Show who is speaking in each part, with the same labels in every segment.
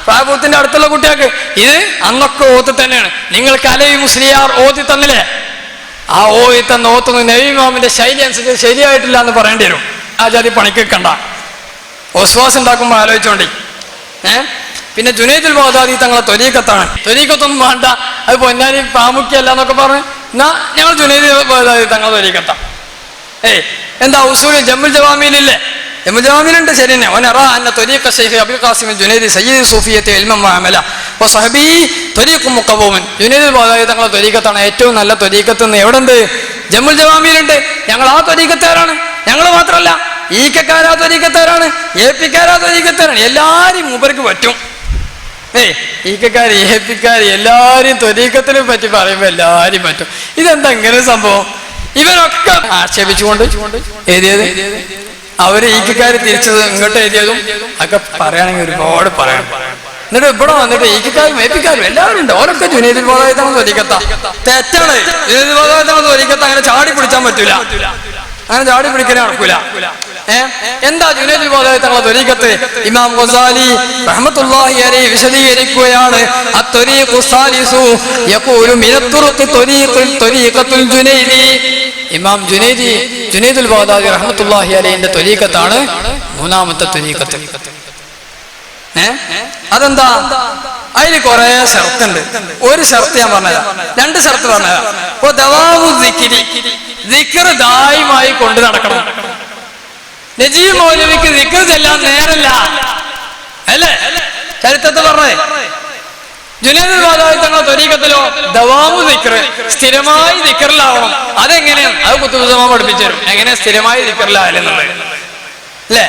Speaker 1: പ്രായപൂർത്തിന്റെ അടുത്തുള്ള കുട്ടികൾക്ക് ഇത് അന്നൊക്കെ ഓത്ത് തന്നെയാണ്. നിങ്ങൾ കലയും മുസ്ലിയാർ ഓതി തന്നില്ലേ, ആ ഓതി തന്ന ഓത്തൊന്നും നബി ഇമാമിന്റെ ശൈലി അനുസരിച്ച് ശരിയായിട്ടില്ല എന്ന് പറയേണ്ടി വരും. ആ ജാതി പണിക്ക് കണ്ട ഒസ്വാസ് ഉണ്ടാക്കുമ്പോൾ ആലോചിച്ചോണ്ടി. പിന്നെ ജുനൈദുൽ ബഗ്ദാദി തങ്ങളെ ത്വരീഖത്താണ്. ത്വരീഖത്തൊന്നും വേണ്ട, അത് പൊന്നാനി പ്രാമുഖ്യമല്ല എന്നൊക്കെ പറഞ്ഞ് എന്നാ ഞങ്ങൾ ജുനൈദുൽ ബഗ്ദാദി തങ്ങളെ ത്വരീഖത്താ. എന്താ ഉസൂൽ ജമ്മുൽ ജവാമിയിലില്ലേ? ജമ്മുൽ ജവാമിയിലുണ്ട്, ശരി തന്നെ. വനറ അന്ന ത്വരീഖ ശൈഖ് അബുൽ ഖാസിം ജുനൈദി സയ്യിദ് സൂഫിയ്യത്തി ഇൽമൻ വഅമല വസഹബി ത്വരീഖും മുഖവ്വമൻ. ജുനൈദുൽ ബഗ്ദാദി തങ്ങളെ ത്വരീഖത്താണ് ഏറ്റവും നല്ല ത്വരീഖത്ത് എന്ന് എവിടെയുണ്ട്? ജമ്മുൽ ജവാമിയിലുണ്ട്. ഞങ്ങൾ ആ ത്വരീഖത്തുകാരാണ്. ഞങ്ങൾ മാത്രമല്ല, ഈക്കക്കാരാ ത്വരീഖത്തുകാരാണ്, എപിക്കാരാ ത്വരീഖത്തുകാരാണ്. എല്ലാവരും മൂപ്പർക്ക് പറ്റും. ഈക്കക്കാര് എപിക്കാര് എല്ലാവരും ത്വരീഖത്തിനെ പറ്റി പറയുമ്പോൾ എല്ലാവരും പറ്റും. ഇതെന്താ ഇങ്ങനെ സംഭവം? ഇവരൊക്കെ ആക്ഷേപിച്ചുകൊണ്ട് എഴുതിയത്, അവര് ഈക്കക്കാര് തിരിച്ചത് ഇങ്ങോട്ട് എഴുതിയതും ഒക്കെ പറയുകയാണെങ്കിൽ ഒരുപാട് പറയണം. എന്നിട്ട് ഇവിടെ വന്നിട്ട് ഈക്കക്കാരും എപിക്കാരും എല്ലാവരും ഉണ്ട്. ഓരൊക്കെ ജുനൈദുൽ ബഗ്ദാദി തങ്ങൾ ത്വരീഖത്താ. തെറ്റാണ്. ജുനൈദുൽ ബഗ്ദാദി തങ്ങൾ ത്വരീഖത്ത് അങ്ങനെ ചാടി പിടിച്ചാൻ പറ്റൂല, അങ്ങനെ ചാടി പിടിക്കാനേ നടക്കൂല. എന്താ ജുനൈദുൽ ബഗ്ദാദി തങ്ങളെ ത്വരീഖത്ത്? ഇമാം ഗസാലി റഹ്മത്തുള്ളാഹി അലൈഹി വിശദീകരിക്കുകയാണ്. അത്വരീഖു സാലിസു യഖൂലു മിനത് തുറുഖി ത്വരീഖത്തുൽ ജുനൈദി. ഇമാം ജുനൈദുൽ ബഗ്ദാദി റഹ്മത്തുള്ളാഹി അലൈഹിന്റെ ത്വരീഖത്താണ് മൂന്നാമത്തെ ത്വരീഖത്ത്. അതെന്താ? അതിന് കുറെ ഷർത്തുണ്ട്. ഒരു ഷർത്ത് ഞാൻ പറഞ്ഞതാ, രണ്ട് ഷർത്ത് പറഞ്ഞതാ. ഇപ്പൊ ദവാമു ദിക്രി, ദിക്ർ ദായിമായി കൊണ്ട് നടക്കണം. നജീബ് മൗലവിക്ക് ദിക്ർ ചെല്ലാൻ നേരല്ല അല്ലേ? ചരിത്രത്തിൽ പറഞ്ഞേ. ജുനൈദുൽ ബഗ്ദാദി തങ്ങളെ ത്വരീഖത്തിലോ ദവാമു ദിക്ർ, സ്ഥിരമായി ദിക്റിലാവണം. അതെങ്ങനെയാണ്? അത് കുത്തുബുസ്സമാൻ പഠിപ്പിച്ചു തരും എങ്ങനെ സ്ഥിരമായി ദിക്റിലായാലെന്നുള്ളത് അല്ലേ?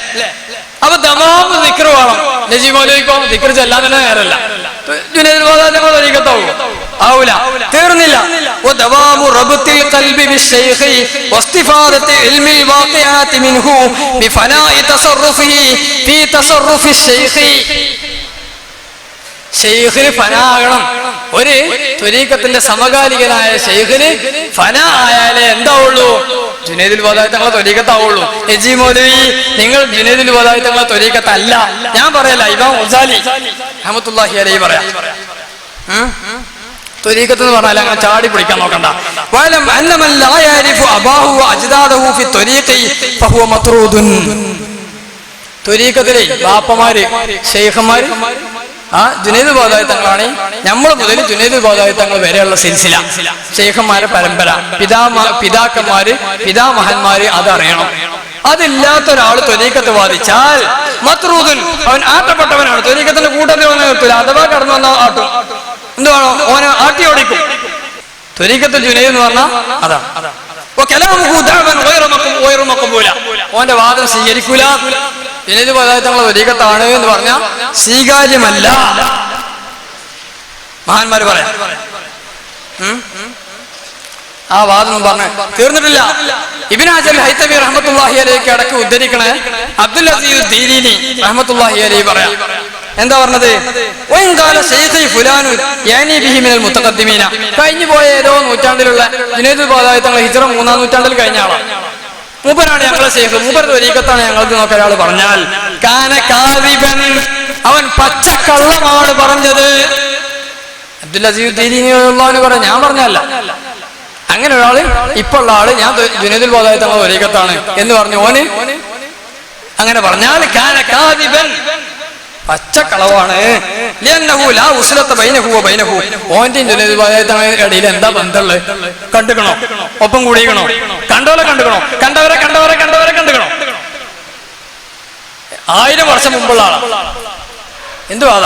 Speaker 1: അപ്പൊ ദവാമു ദിക്ർ വേണം. നജീബ് മൗലവിക്കോ ദിക്ർ ചെല്ലാൻ തന്നെ നേരല്ല. ജുനൈദുൽ ബഗ്ദാദി തങ്ങളെ ത്വരീഖത്താവൂ? ആവൂല. തീർന്നില്ല. ودوام ربط القلب بالشيخ واستفادة علم الواقعات منه بفناء تصرفه في تصرف الشيخ. ഷെയ്ഖിന് ഫനാ ആകണം. ഒരു ത്വരീഖത്തിന്റെ സമകാലികനായ ഷെയ്ഖിന് ഫനാ ആയാലേ എന്താവുള്ളൂ? ജുനൈദുൽ ബഗ്ദാദി തങ്ങളെ ത്വരീഖത്താവുള്ളൂ. നജീബ് മൗലവി നിങ്ങൾ ജുനൈദുൽ ബഗ്ദാദി തങ്ങളെ ത്വരീഖത്തല്ല. ഞാൻ പറയല്ല, ഇമാം ഗസാലി റഹ്മത്തുള്ളാഹി അലൈഹി പറയാം. ത്വരീഖത്ത് എന്ന് പറഞ്ഞാൽ അങ്ങനെ ചാടി പിടിക്കാൻ നോക്കണ്ട. ത്വരീഖത്തിലെ ബാപ്പമാര് ഷെയ്ഖന്മാര് ജുനൈദുൽ ബഗ്ദാദി തങ്ങളാണ്. നമ്മൾ മുതൽ ജുനൈദുൽ ബഗ്ദാദി തങ്ങൾ വരെയുള്ള സിൽസില ഷെയ്ഖന്മാരെ പരമ്പര, പിതാക്കന്മാര് പിതാമഹന്മാര് അതറിയണം. അതില്ലാത്ത ഒരാൾ ത്വരീഖത്ത് വാദിച്ചാൽ മത്റൂദുൻ, അവൻ ആട്ടപ്പെട്ടവനാണ്. ത്വരീഖത്തിന്റെ കൂട്ടത്തിൽ വന്ന് നിർത്തില്ല, അഥവാ കടന്നു വന്ന ആട്ടും. എന്തുവാണോ ഓനെ ആട്ടി ഓടിക്കും. ത്വരീഖത്തുൽ ജുനൈദ് എന്ന് പറഞ്ഞാൽ അതാ. ഓന്റെ വാദം സ്വീകരിക്കൂല. ജുനൈദുൽ ബഗ്ദാദി തങ്ങളെ ത്വരീഖത്താണ് എന്ന് പറഞ്ഞാൽ സ്വീകാര്യമല്ല. മഹാന്മാര് പറയാം. ആ വാദം പറഞ്ഞ് തീർന്നിട്ടില്ല. ഇബ്നു ഹജർ ഹൈതമി റഹ്മത്തുള്ളാഹി അലൈഹി അടക്കം ഉദ്ധരിക്കണേ അബ്ദുൽ അസീസ് ദീരീനി റഹ്മത്തുള്ളാഹി അലൈഹി പറയാം. എന്താ പറഞ്ഞത്? കഴിഞ്ഞു പോയ ഏതോ നൂറ്റാണ്ടിലുള്ള ജുനൈദുൽ ബഗ്ദാദി തങ്ങൾ ഹിജ്റ 3-ാം നൂറ്റാണ്ടിൽ കഴിഞ്ഞ ആളാണ്. മൂപ്പരാണ് ഞങ്ങളെ ഷെയ്ഖ്, മൂപ്പർ ത്വരീഖത്താണ് ഞങ്ങൾക്ക് നോക്ക ഒരാൾ പറഞ്ഞാൽ കാന കാദിബൻ, അവൻ പച്ചക്കള്ളമാണ് പറഞ്ഞത്. അബ്ദുൽ അസീസ് ദീരീനി പറയാം, ഞാൻ പറഞ്ഞല്ല. അങ്ങനെ ഒരാള് ഇപ്പൊ ഉള്ള ആള് ഞാൻ ജുനൈദുൽ ബഗ്ദാദി തങ്ങളെ ത്വരീഖത്താണ് എന്ന് പറഞ്ഞു ഓന് അങ്ങനെ പറഞ്ഞാൽ കാന കാദിബൻ, പച്ചക്കളവാണ്. ഓന്റെയും ജുനൈദുൽ ബഗ്ദാദി തങ്ങളുടെ ഇടയിൽ എന്താ ബന്ധമുള്ളത്? കണ്ടുകണോ? ഒപ്പം കൂടിക്കണോ? കണ്ടവരെ കണ്ടുകണോ? കണ്ടവരെ കണ്ടുകണോ? 1000 വർഷം മുമ്പുള്ള ആളാ. എന്തുവാ?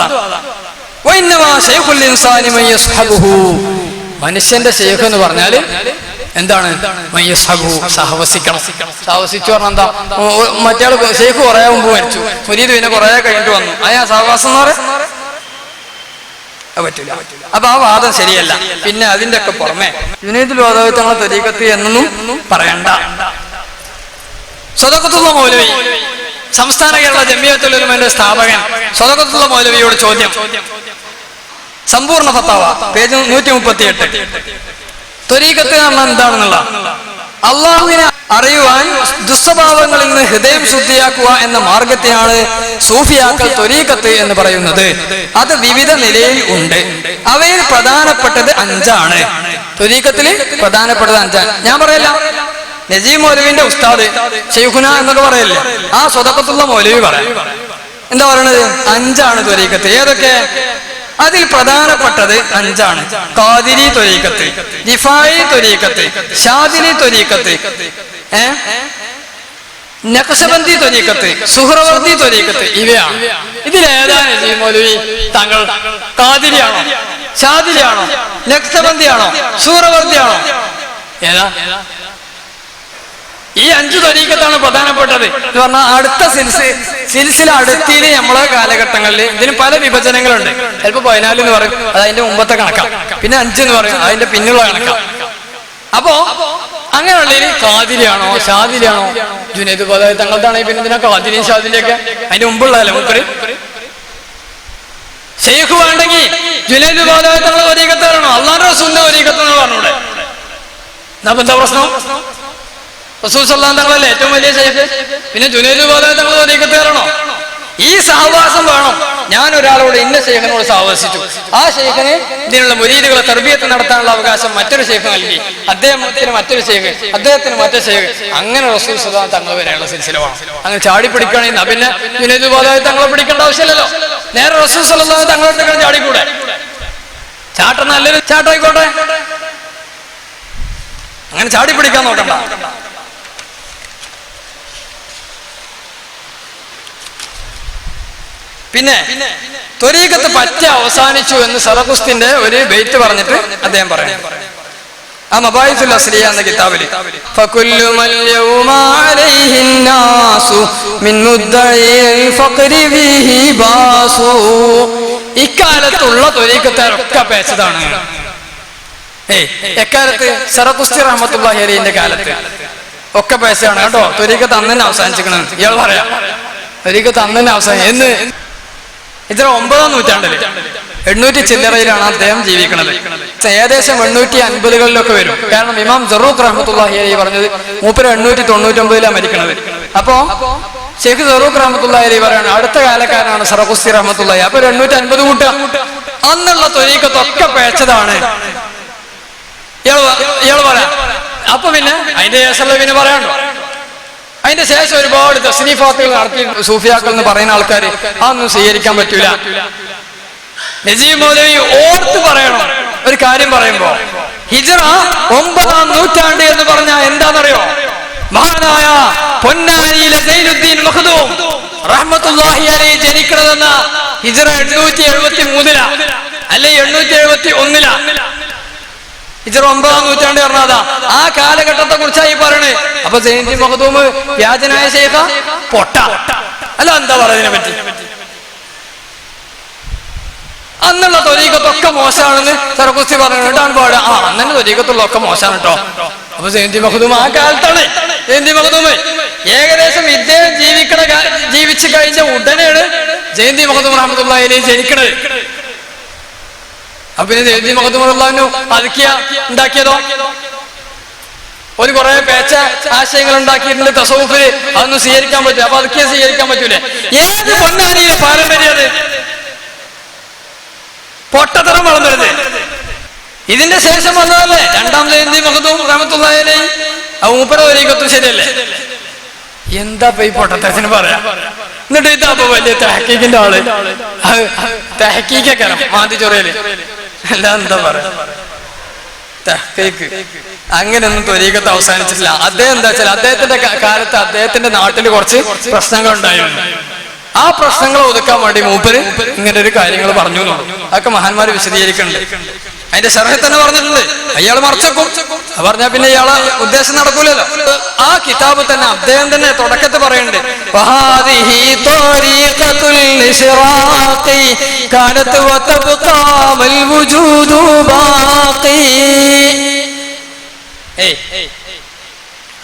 Speaker 1: മനുഷ്യന്റെ ഷെയ്ഖ് എന്ന് പറഞ്ഞാല് എന്താണ്? സഹവസിക്കണം. സഹവസിച്ചു പറഞ്ഞാൽ എന്താ? മറ്റേ ഷെയ്ഖ് കുറെ മുമ്പ് മരിച്ചു, മുരീദ് പിന്നെ കുറെ കഴിഞ്ഞിട്ട് വന്നു. അയാ സഹവാസം എന്ന് പറയാൻ പറ്റൂല. അപ്പൊ ആ വാദം ശരിയല്ല. പിന്നെ അതിന്റെ ഒക്കെ പുറമെ ജുനൈദുൽ ബഗ്ദാദി തങ്ങളെ ത്വരീഖത്ത് എന്നൊന്നും പറയണ്ട. സ്വതക്കത്തുള്ള മൗലവി, സംസ്ഥാന കേരള ജമിയത്തുൽ ഉലമയുടെ സ്ഥാപകൻ സ്വതക്കത്തുള്ള മൗലവിയോട് ചോദ്യം. സമ്പൂർണ്ണ ഫത്താവ പേജ് 138. ത്വരീഖത്ത് പറഞ്ഞാൽ എന്താണെന്നുള്ള അറിയുവാൻ ദുസ്വഭാവങ്ങളിൽ നിന്ന് ഹൃദയം ശുദ്ധിയാക്കുക എന്ന മാർഗത്തെയാണ് സൂഫിയാക്കൾ ത്വരീഖത്ത് എന്ന് പറയുന്നത്. അത് വിവിധ നിലയിൽ ഉണ്ട്. അവയിൽ പ്രധാനപ്പെട്ടത് 5 ത്വരീഖത്തിൽ പ്രധാനപ്പെട്ടത് 5. ഞാൻ പറയല്ല, നജീബ് മൗലവിന്റെ ഉസ്താദ് ശൈഖുന എന്നൊക്കെ പറയല്ലേ, ആ സ്വതക്കത്തുള്ള മൗലവി പറയാം. എന്താ പറയണത്? 5 ത്വരീഖത്ത്. ഏതൊക്കെ? അതിൽ പ്രധാനപ്പെട്ടത് 5. ഖാദിരി ത്വരീഖത്ത്, റിഫായി ത്വരീഖത്ത്, ഷാദിലി ത്വരീഖത്ത്, നഖ്ശബന്ദി ത്വരീഖത്ത്, സുഹ്റവർദി ത്വരീഖത്ത്. ഇവയാണ്. ഇതിലേതാണ് നജീബ് മൗലവി താങ്കൾ? ഖാദിരിയാണോ, ഷാദിലിയാണോ, നഖ്ശബന്ദിയാണോ, സുഹ്റവർദിയാണോ? ഏതാ? ഈ 5 ത്വരീഖത്താണ് പ്രധാനപ്പെട്ടത് എന്ന് പറഞ്ഞാൽ അടുത്ത സിൽസില അടുത്തില് നമ്മളെ കാലഘട്ടങ്ങളിൽ ഇതിന് പല വിഭജനങ്ങളുണ്ട്. ചിലപ്പോൾ 14 എന്ന് പറയും, അത് അതിന്റെ മുമ്പത്തെ കണക്കാം. പിന്നെ 5 എന്ന് പറയും, അതിന്റെ പിന്നുള്ള കണക്കാം. അപ്പോ അങ്ങനെയുള്ളതിൽ ഖാദിരിയാണോ, ഷാദിലിയാണോ? ജുനൈദ് ബഗ്ദാദി തങ്ങളതാണെങ്കിൽ പിന്നെ ഇതിനാ ഖാദിരിയും ഷാദിലിയൊക്കെ അതിന്റെ മുമ്പുള്ളതല്ലേ മൂപ്പര്? ഷെയ്ഖ് വേണ്ടെങ്കിൽ ജുനൈദ് ബഗ്ദാദി തങ്ങളെ ത്വരീഖത്താണോ, അള്ളാഹുവിന്റെ റസൂലിന്റെ ത്വരീഖത്ത് എന്ന് പറഞ്ഞൂടെ? എന്താ പ്രശ്നം? റസൂൽ സല്ലല്ലാഹു അലൈഹി തങ്ങളല്ലേ ഏറ്റവും വലിയ ഷെയ്ഖ്? പിന്നെ ജുനൈദ് ബഗ്ദാദി തങ്ങൾ ത്വരീഖത്തുകാരാണോ? ഈ സഹവാസം വേണം. ഞാൻ ഒരാളോട് ഇന്ന ഷെയ്ഖിനോട് സഹവസിച്ചു, ആ ഷെയ്ഖിന് ഇതിനുള്ള മുരീദുകളെ തർബിയത്ത് നടത്താനുള്ള അവകാശം മറ്റൊരു ഷെയ്ഖ് നൽകി, അദ്ദേഹത്തിന് മറ്റൊരു ഷെയ്ഖ്, അദ്ദേഹത്തിന് മറ്റൊരു ഷെയ്ഖ്, അങ്ങനെ റസൂൽ സല്ലല്ലാഹു അലൈഹി തങ്ങൾ വരെയുള്ള സിൽസില വേണം. അങ്ങനെ ചാടി പിടിക്കുകയാണെങ്കിൽ പിന്നെ ജുനൈദ് ബഗ്ദാദി തങ്ങളെ പിടിക്കേണ്ട ആവശ്യമില്ലല്ലോ. നേരെ റസൂൽ സല്ലല്ലാഹു അലൈഹി തങ്ങളെ ചാടിക്കൂടെ? ചാട്ടം നല്ലൊരു ചാട്ടായിക്കോട്ടെ, അങ്ങനെ ചാടി പിടിക്കാൻ നോക്കണ്ട. പിന്നെ ത്വരീഖത്ത് പറ്റ അവസാനിച്ചു എന്ന് സറഖുസ്തിന്റെ ഒരു ബൈത്ത് പറഞ്ഞിട്ട് അദ്ദേഹം പറയും. ആ മബായിസുൽ അസ്ലിയ എന്ന കിതാബിൽ ഫകുല്ലു മൽ യൗമ അലൈഹി നാസു മിൻ മുദ്ദഇൽ ഫഖരി ബിഹി ബാസു. ഇക്കാലത്തുള്ള ത്വരീഖത്താരൊക്കെ പേച്ചതാണ്. എക്കാലത്ത് സറഖുസ്തി റഹ്മത്തുള്ളാഹി അലൈഹിന്റെ കാലത്ത് ഒക്കെ പേച്ചതാണ് കേട്ടോ. ത്വരീഖത്ത് അന്ന് തന്നെ അവസാനിച്ചിരിക്കണം. ഇയാൾ പറയാം ത്വരീഖത്ത് അന്ന് തന്നെ അവസാനം എന്ന്. ഇതിന് 9ാം നൂറ്റാണ്ടില് 800 ചില്ലറയിലാണ് അദ്ദേഹം ജീവിക്കുന്നത്. ഏകദേശം 850കളിലൊക്കെ വരും. കാരണം ഇമാം സറൂഖ് റഹ്മത്തുള്ളാഹി അലൈഹി പറഞ്ഞത് മൂപ്പര് 899 മരിക്കണത്. അപ്പോ ഷെയ്ഖ് സറൂഖ് റഹ്മത്തുള്ളാഹി അലൈഹി പറയാണ് അടുത്ത കാലക്കാരനാണ് സറഖുസ്തി റഹ്മത്തുള്ളാഹി. അപ്പൊ 850 കൂട്ടുക. അന്നുള്ള ത്വരീഖത്തൊക്കെ പേച്ചതാണ്. ഇയാള് പറയാം. അപ്പൊ പിന്നെ അതിന്റെ ശേഷമുള്ള പിന്നെ പറയാണ്ടോ? അതിന്റെ ശേഷം ഒരുപാട് തസ്നീഫാത്തുകൾ നടത്തി സൂഫിയാക്കൾ എന്ന് പറയുന്ന ആൾക്കാർ അതൊന്നും സ്വീകരിക്കാൻ പറ്റൂല. നജീബ് മൗലവി ഓർത്ത് പറയണം ഒരു കാര്യം പറയുമ്പോ, ഹിജ്റ 9ാം നൂറ്റാണ്ട് എന്ന് പറഞ്ഞാൽ എന്താണെന്നറിയോ? മഹാനായ പൊന്നാനിയിലെ സൈനുദ്ദീൻ മഖ്ദൂം റഹ്മത്തുള്ളാഹി അലൈഹി ജനിക്കണതെന്ന ഹിജ്റ 873 അല്ലെങ്കിൽ 871 ഹിജ്റ 9ാം നൂറ്റാണ്ട് പറഞ്ഞതാ. ആ കാലഘട്ടത്തെ കുറിച്ചായി പറയണേ. അപ്പൊ സൈനുദ്ദീൻ മഖ്ദൂം വ്യാജനായ ശൈഖ പൊട്ട അല്ല, എന്താ പറയുന്നതിനെ പറ്റി? അന്നുള്ള ത്വരീഖത്തൊക്കെ മോശമാണെന്ന് സറഖുസ്തി പറഞ്ഞിട്ടാണ് പാട്. അന്നെ ത്വരീഖത്തുള്ളതൊക്കെ മോശമാണ് കേട്ടോ. അപ്പൊ സൈനുദ്ദീൻ മഖ്ദൂം ആ കാലത്താണ്. സൈനുദ്ദീൻ മഖ്ദൂം ഏകദേശം ഇദ്ദേഹം ജീവിച്ചു കഴിഞ്ഞ ഉടനെയാണ് സൈനുദ്ദീൻ മഖ്ദൂം റഹ്മത്തുള്ളാഹി അലൈഹി ജനിക്കണത്. അപ്പൊ പിന്നെ സൈനുദ്ദീൻ മഖ്ദൂം റളിയല്ലാഹു അദ്കിയ ഉണ്ടാക്കിയതോ? ഒരു കുറെ പേച്ച ആശയങ്ങൾ ഉണ്ടാക്കിയിട്ടുണ്ട് തസവുഫില്. അതൊന്നും സ്വീകരിക്കാൻ പറ്റില്ല. അപ്പൊ അദ്കിയ സ്വീകരിക്കാൻ പറ്റൂലേ? ഏത് പൊന്നാനിയിലെ പാരമ്പര്യത്? പൊട്ടത്തരം വളർന്നരുത്. ഇതിന്റെ ശേഷം വന്നതല്ലേ 2ാം സൈനുദ്ദീൻ മഖ്ദൂം റഹ്മത്തുള്ളാഹി അലൈഹി. മൂപ്പര ത്വരീഖത്തും ശരിയല്ലേ? എന്താ ഈ പൊട്ടത്തരത്തിന് പറയാ? എന്നിട്ട് ഇതാ വലിയ തഹ്ഖീഖിന്റെ ആള്, തഹ്ഖീഖക്കണം മാന്തിച്ചൊറയില്. എന്താ പറയാ തഹ്ഖീഖ്? അങ്ങനെയൊന്നും ത്വരീഖത്ത് അവസാനിച്ചിട്ടില്ല. അദ്ദേഹം എന്താ വെച്ചാൽ അദ്ദേഹത്തിന്റെ കാലത്ത് അദ്ദേഹത്തിന്റെ നാട്ടിൽ കുറച്ച് പ്രശ്നങ്ങൾ ഉണ്ടായിരുന്നു. ആ പ്രശ്നങ്ങൾ ഒതുക്കാൻ വേണ്ടി മൂപ്പര് ഇങ്ങനെ ഒരു കാര്യങ്ങൾ പറഞ്ഞു. അതൊക്കെ മഹാന്മാര് വിശദീകരിക്കുന്നുണ്ട്. അതിന്റെ ശർഹ് തന്നെ പറഞ്ഞിട്ടുണ്ട്. അയാൾ മറച്ചേക്കും പറഞ്ഞാൽ പിന്നെ ഇയാളെ ഉദ്ദേശം നടക്കൂലല്ലോ. ആ കിതാബ് തന്നെ അദ്ദേഹം തന്നെ തുടക്കത്തിൽ പറയുന്നുണ്ട്,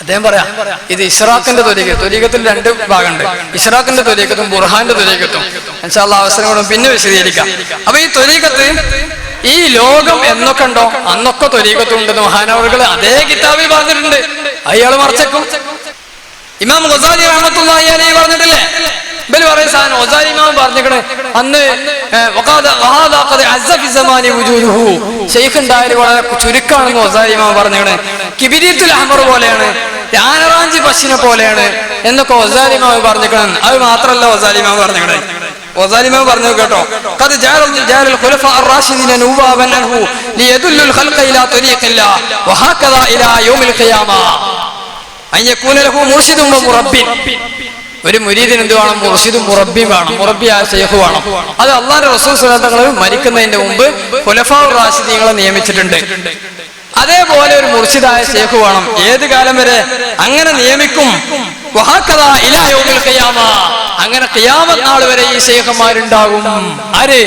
Speaker 1: അദ്ദേഹം പറയാം ഇത് ഇശ്റാഖിന്റെ ത്വരീഖത്തിൽ 2 ഭാഗമുണ്ട്. ഇശ്റാഖിന്റെ ത്വരീഖത്തും ബുർഹാന്റെ ത്വരീഖത്തും. ഇൻഷാ അല്ലാഹ് അവസരം കൊണ്ട് പിന്നെ വിശദീകരിക്കാം. അപ്പൊ ഈ ത്വരീഖത്ത് ഈ ലോകം എന്നൊക്കെ ഉണ്ടോ അന്നൊക്കെ ത്വരീഖത്തുണ്ടെന്ന് മഹാനവറുകൾ അതേ കിതാബിൽ പറഞ്ഞിട്ടുണ്ട്. അയാൾ മറച്ചേക്കും. ഇമാം ഗസാലി റഹ്മത്തുള്ളാഹി അലൈഹി പറഞ്ഞിട്ടില്ലേ, ഇബൽ പറയുന്ന സാധനം ഗസാലി ഇമാം പറഞ്ഞിക്കണേ അന്ന് ഷെയ്ഖ് ഉണ്ടായാലും വളരെ ചുരുക്കാണെന്ന് ഗസാലി ഇമാം പറഞ്ഞിക്കണേ. കിബിരീത്തുൽ അഹ്മർ പോലെയാണ്, ആനറാഞ്ചി പശിനെ പോലെയാണ് എന്നൊക്കെ ഗസാലി ഇമാം പറഞ്ഞിക്കണേ. അത് മാത്രമല്ല ഗസാലി ഇമാം പറഞ്ഞിക്കണേ, ഗസാലി ഇമാം പറഞ്ഞു കേട്ടോ, ഖദ് ജഅല ഖുലഫാ അർ-റാഷിദീന നുവാബൻ അൻഹു ലിയദുല്ലു ഖൽഖ ഇലാ തരീഖില്ലാ വഹകദാ ഇലാ യൗമിൽ ഖിയാമ അൻ യകൂന ലഹു മുർശിദുൻ വ മുറബ്ബിൻ. ഒരു മുരീദിന് എന്ത് വേണം? മുർശിദും മുറബ്ബിയും വേണം, മുറബ്ബിയായ ശൈഖ് വേണം. അത് അല്ലാഹുവിന്റെ റസൂൽ സ്വല്ലല്ലാഹു അലൈഹി വസല്ലം മരിക്കുന്നതിന്റെ മുമ്പ് ഖുലഫാ അർ-റാഷിദീങ്ങളെ നിയമിച്ചിട്ടുണ്ട്. അതേപോലെ ഒരു മുർശിദായ ശൈഖ് വേണം. ഏത് കാലം വരെ? അങ്ങനെ നിയമിക്കും. വഹകദാ ഇലാ യൗമിൽ ഖിയാമ, അങ്ങനെ ഖിയാമത്ത് നാൾ വരെ ഈ ശൈഖന്മാരുണ്ടാകും. ആര്?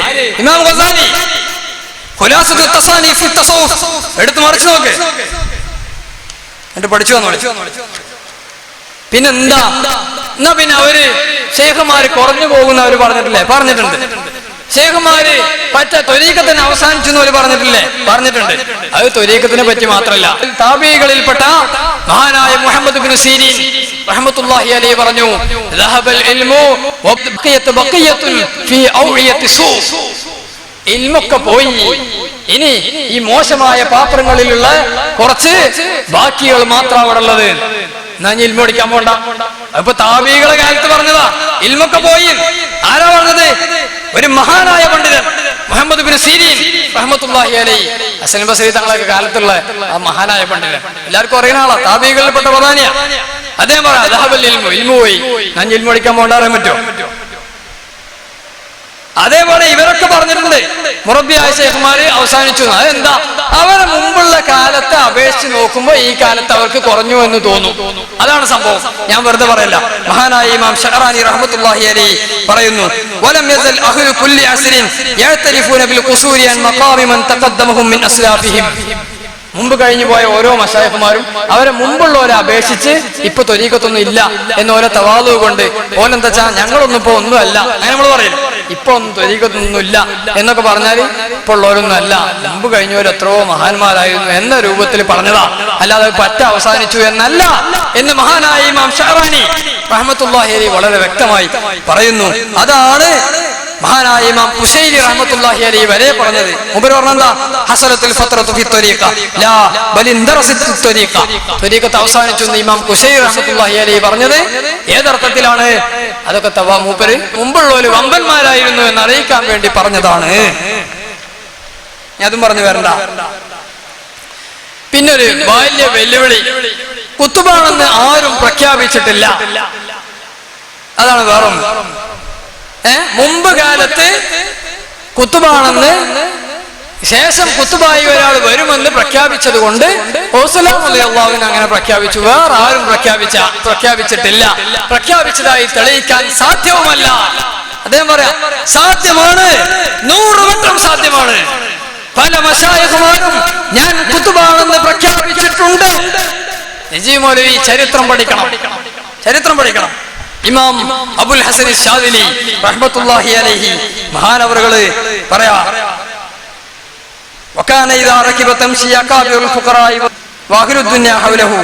Speaker 1: ഇമാം ഗസാലി. ഖുലാസത്തു തസാനി ഫി തസവ്വുഫ് എടുത്ത് മറിച്ച് നോക്ക്, എന്നിട്ട് പഠിച്ചു വന്നോളി. പിന്നെന്താ? എന്നാ പിന്നെ അവര് ശൈഖന്മാര് കുറഞ്ഞു പോകുന്നവര് പറഞ്ഞിട്ടില്ലേ? പറഞ്ഞിട്ടുണ്ട്. ശൈഖന്മാര് ത്വരീഖത്തിന് അവസാനിച്ചു എന്ന് പറഞ്ഞിട്ടില്ലേ? പറഞ്ഞിട്ടുണ്ട്. അത് ത്വരീഖത്തിനെ പറ്റി മാത്രമല്ല, താബിഈകളിൽപ്പെട്ട മഹാനായ മുഹമ്മദ് ഇബ്നു സീരീൻ റഹ്മത്തുള്ളാഹി അലൈഹി പറഞ്ഞു, ദഹബൽ ഇൽമു വബഖിയത്ത് ബഖിയത്തുൻ ഫീ ഔഇയത്തി സൂ. ഇൽമൊക്കെ പോയി, ഇനി ഈ മോശമായ പാത്രങ്ങളിലുള്ള കുറച്ച് ബാക്കികൾ മാത്രം അവിടെ ഉള്ളത്. എന്നാ ഇൽമ പഠിക്കാൻ പോണ്ട. അപ്പൊ താബിഈകളെ കാലത്ത് പറഞ്ഞതാ, ഇൽമൊക്കെ പോയി. ആരാ പറഞ്ഞത്? ഒരു മഹാനായ പണ്ഡിതൻ മുഹമ്മദ് ഇബ്നു സീരീൻ റഹ്മത്തുള്ളാഹി അലൈഹി, ഹസൻ ബസരി തങ്ങളൊക്കെ കാലത്തുള്ള ആ മഹാനായ പണ്ഡിതൻ, എല്ലാവർക്കും അറിയുന്ന ആളാ, താബിഈകളിൽപ്പെട്ട പ്രധാനിയാ. അദ്ദേഹം പറയാം, ദഹബൽ ഇൽമു, ഇൽമു പോയി, ഞാൻ ഇൽമ പഠിക്കാൻ പോകണ്ട അറിയാൻ പറ്റുമോ? അതേപോലെ ഇവരൊക്കെ പറഞ്ഞിട്ടുണ്ട് മുറബ്ബിയായ ശൈഖ്മാര് അവസാനിച്ചു. അതെന്താ? അവരെ മുമ്പുള്ള കാലത്തെ അപേക്ഷിച്ച് നോക്കുമ്പോ ഈ കാലത്ത് അവർക്ക് കുറഞ്ഞു എന്ന് തോന്നും. അതാണ് സംഭവം, ഞാൻ വെറുതെ പറയല്ല. മഹാനായ ഇമാം ഷഅറാനി റഹ്മത്തുള്ളാഹി അലൈഹി പറയുന്നു, വലം യസൽ അഹ്ലു കുല്ലി അസ്രിൻ യഅ്തരിഫൂന ബിൽ ഖുസൂരി അൻ മഖാമി മൻ തഖദ്ദമഹും മിൻ അസ്ലാഫിഹിം. മുമ്പ് കഴിഞ്ഞു പോയ ഓരോ മശായിഖുമാരും അവരെ മുമ്പുള്ളവരെ അപേക്ഷിച്ച് ഇപ്പൊ ത്വരീഖത്തൊന്നും ഇല്ല എന്ന് ഓരോ തവാദു കൊണ്ട് ഓലെന്താ വെച്ചാ ഞങ്ങളൊന്നും ഇപ്പൊ ഒന്നും അല്ല, അങ്ങനെ നമ്മൾ പറയും. ഇപ്പൊ ഒന്നും ത്വരീഖത്തൊന്നും ഇല്ല എന്നൊക്കെ പറഞ്ഞാല് ഇപ്പൊ ഉള്ളവരൊന്നും അല്ല, മുമ്പ് കഴിഞ്ഞവർ എത്രയോ മഹാന്മാരായിരുന്നു എന്ന രൂപത്തിൽ പറഞ്ഞതാ, അല്ലാതെ പറ്റ അവസാനിച്ചു എന്നല്ല എന്ന് മഹാനായ ഇമാം ഷഅറാനി റഹ്മത്തുള്ളാഹി അലൈഹി വളരെ വ്യക്തമായി പറയുന്നു. അതാണ് മഹാനായ ഇമാം ഖുശൈരി റഹ്മത്തുള്ളാഹി അലൈഹി വരെ പറഞ്ഞത്. മുബർ പറഞ്ഞെന്താ? ഹസലത്തുൽ ഫത്രതു ഫി ത്വരീഖ ലാ ബൽ ഇൻദറസത്തു ത്വരീഖ. ത്വരീഖത്ത് അവസാനിച്ചു എന്ന് ഇമാം ഖുശൈരി റഹ്മത്തുള്ളാഹി അലൈഹി പറഞ്ഞത് ഏതർത്ഥത്തിലാണ്? അതൊക്കെ മൂപ്പര് മുമ്പുള്ളവര് വമ്പന്മാരായിരുന്നു എന്ന് അറിയിക്കാൻ വേണ്ടി പറഞ്ഞതാണ്. ഞാൻ അതും പറഞ്ഞു വരണ്ട. പിന്നൊരു ബാല്യ വെല്ലുവിളി, കുത്തുബാണെന്ന് ആരും പ്രഖ്യാപിച്ചിട്ടില്ല. അതാണ് വേറൊന്ന്. മുമ്പ് കാലത്ത് കുത്തുബാണെന്ന്, ശേഷം കുത്തുബായി ഒരാൾ വരുമെന്ന് പ്രഖ്യാപിച്ചത് കൊണ്ട് അള്ളാഹുവിനെ അങ്ങനെ പ്രഖ്യാപിച്ചു. വേറെ ആരും പ്രഖ്യാപിച്ചിട്ടില്ല. പ്രഖ്യാപിച്ചതായി തെളിയിക്കാൻ സാധ്യവുമല്ല. അദ്ദേഹം പറയാം, സാധ്യമാണ്, 100 വട്ടം സാധ്യമാണ്. പല മശായിഖുമാരും ഞാൻ കുത്തുബാണെന്ന് പ്രഖ്യാപിച്ചിട്ടുണ്ട്. നജീബ് മൗലവി ചരിത്രം പഠിക്കണം, ചരിത്രം പഠിക്കണം. ഇമാം അബുൽ ഹസൻ ശാദിലി റഹ്മത്തുള്ളാഹി അലൈഹി മഹാനവറുകള് പറയാ, വകാന ഇദാ റകിബ തംശി അകാബിറുൽ ഫുഖറാഇ വഅഹ്ലു ദുനിയ ഹൗലഹു